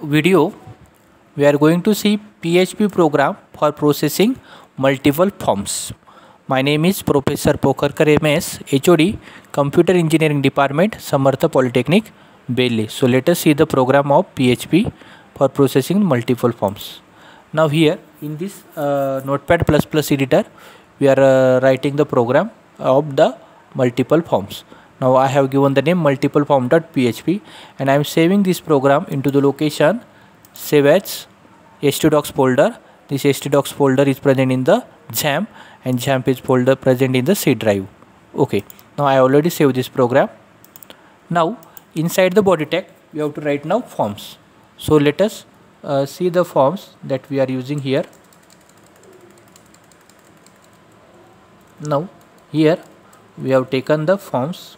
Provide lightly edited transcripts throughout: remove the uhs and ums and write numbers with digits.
video, we are going to see PHP program for processing multiple forms. My name is Professor Pokharkar MS, HOD, Computer Engineering Department, Samartha Polytechnic, Bailey. So let us see the program of PHP for processing multiple forms. Now here in this Notepad++ editor, we are writing the program of the multiple forms. Now I have given the name multipleform.php and I am saving this program into the location save as htdocs folder. This htdocs folder is present in the XAMPP and XAMPP is folder present in the C drive. Okay, now I already saved this program. Now inside the body tag we have to write now forms. So let us see the forms that we are using here. Now here we have taken the forms.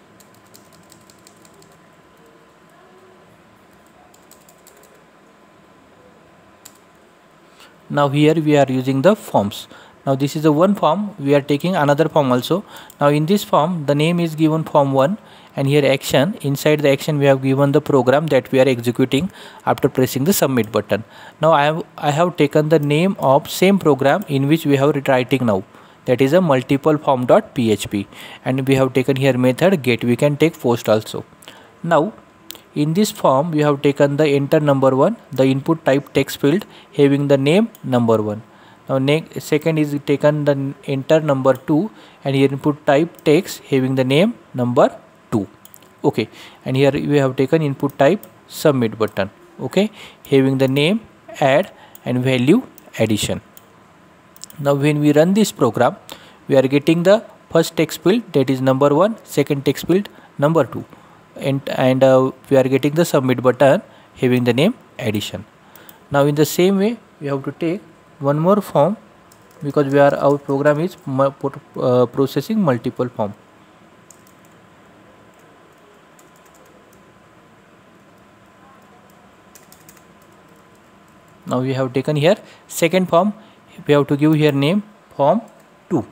Now here we are using the forms. Now this is the one form, we are taking another form also. Now in this form the name is given form 1 and here action. Inside the action we have given the program that we are executing after pressing the submit button. Now I have taken the name of same program in which we have writing now. That is a multipleform.php and we have taken here method get. We can take post also. Now in this form we have taken the enter number 1, the input type text field having the name number 1. Now second is taken the enter number 2 and here input type text having the name number 2. Okay, and here we have taken input type submit button. Okay, having the name add and value addition. Now when we run this program we are getting the first text field that is number 1, second text field number 2 and we are getting the submit button having the name addition. Now in the same way we have to take one more form because our program is processing multiple form. Now we have taken here second form. We have to give here name form 2.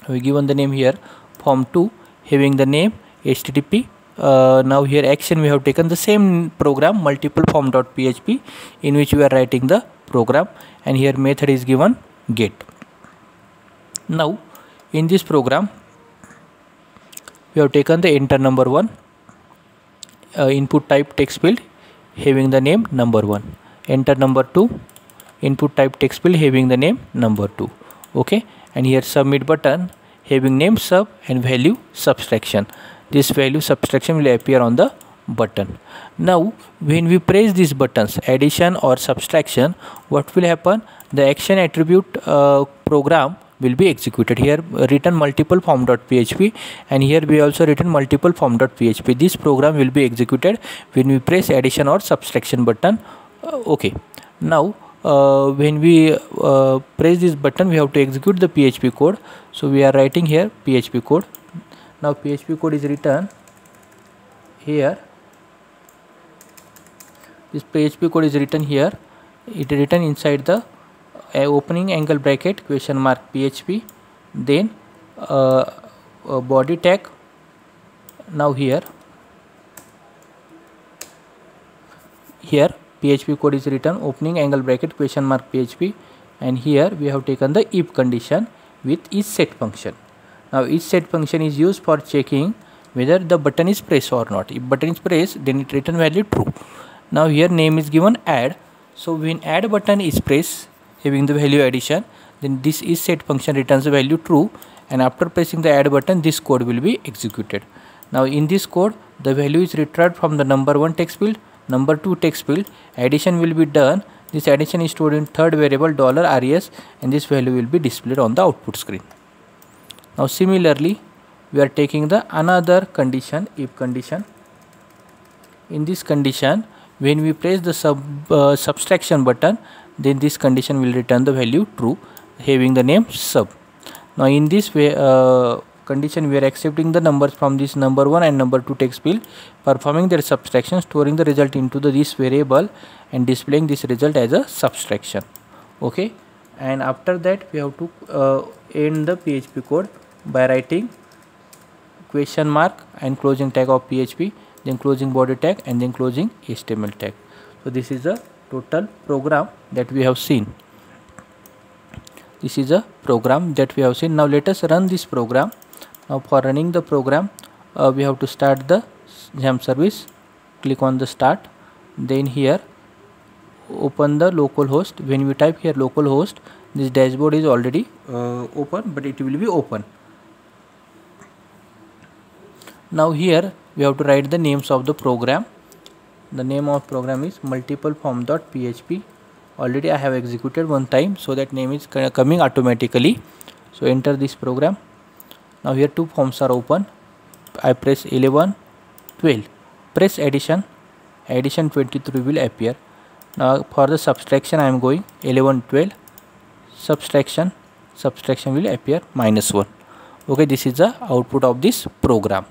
We given the name here form 2 having the name http. Now here action we have taken the same program multipleform.php in which we are writing the program and here method is given get. Now in this program we have taken the enter number 1, input type text field having the name number 1, enter number 2, input type text field having the name number 2. Okay, and here submit button having name sub and value subtraction. This value subtraction will appear on the button. Now when we press these buttons addition or subtraction, what will happen? The action attribute program will be executed. Here written multipleform.php and here we also written multipleform.php. This program will be executed when we press addition or subtraction button. Okay, now when we press this button we have to execute the PHP code. So we are writing here PHP code. Now PHP code is written here. This PHP code is written here. It is written inside the opening angle bracket question mark PHP, then body tag. Now here PHP code is written opening angle bracket question mark PHP and here we have taken the if condition with is set function. Now is set function is used for checking whether the button is pressed or not. If button is pressed then it return value true. Now here name is given add. So when add button is pressed having the value addition, then this is set function returns the value true and after pressing the add button this code will be executed. Now in this code the value is retrieved from the number 1 text field, number 2 text field, addition will be done. This addition is stored in third variable $res and this value will be displayed on the output screen. Now similarly we are taking the another condition, if condition. In this condition when we press the subtraction button then this condition will return the value true having the name sub. Now in this way condition we are accepting the numbers from this number 1 and number 2 text field, performing their subtraction, storing the result into this variable and displaying this result as a subtraction. Okay, and after that we have to end the PHP code by writing question mark and closing tag of PHP, then closing body tag and then closing HTML tag. So this is a total program that we have seen. This is a program that we have seen. Now let us run this program. Now for running the program, we have to start the XAMPP service. Click on the start. Then here open the localhost. When we type here localhost, this dashboard is already open, but it will be open. Now here we have to write the names of the program. The name of program is multipleform.php. Already I have executed one time, so that name is coming automatically. So enter this program. Now here two forms are open. I press 11, 12. Press addition. Addition 23 will appear. Now for the subtraction I am going 11, 12. Subtraction will appear -1. Okay, this is the output of this program.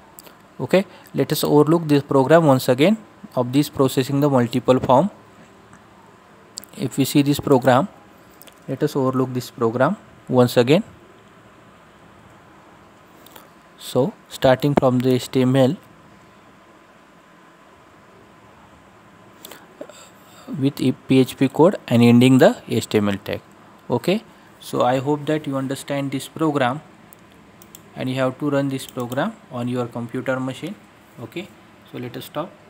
Okay, let us overlook this program once again of this processing the multiple form. If we see this program, let us overlook this program once again. So starting from the HTML with PHP code and ending the HTML tag. Okay, so I hope that you understand this program, and you have to run this program on your computer machine. Okay, so let us stop.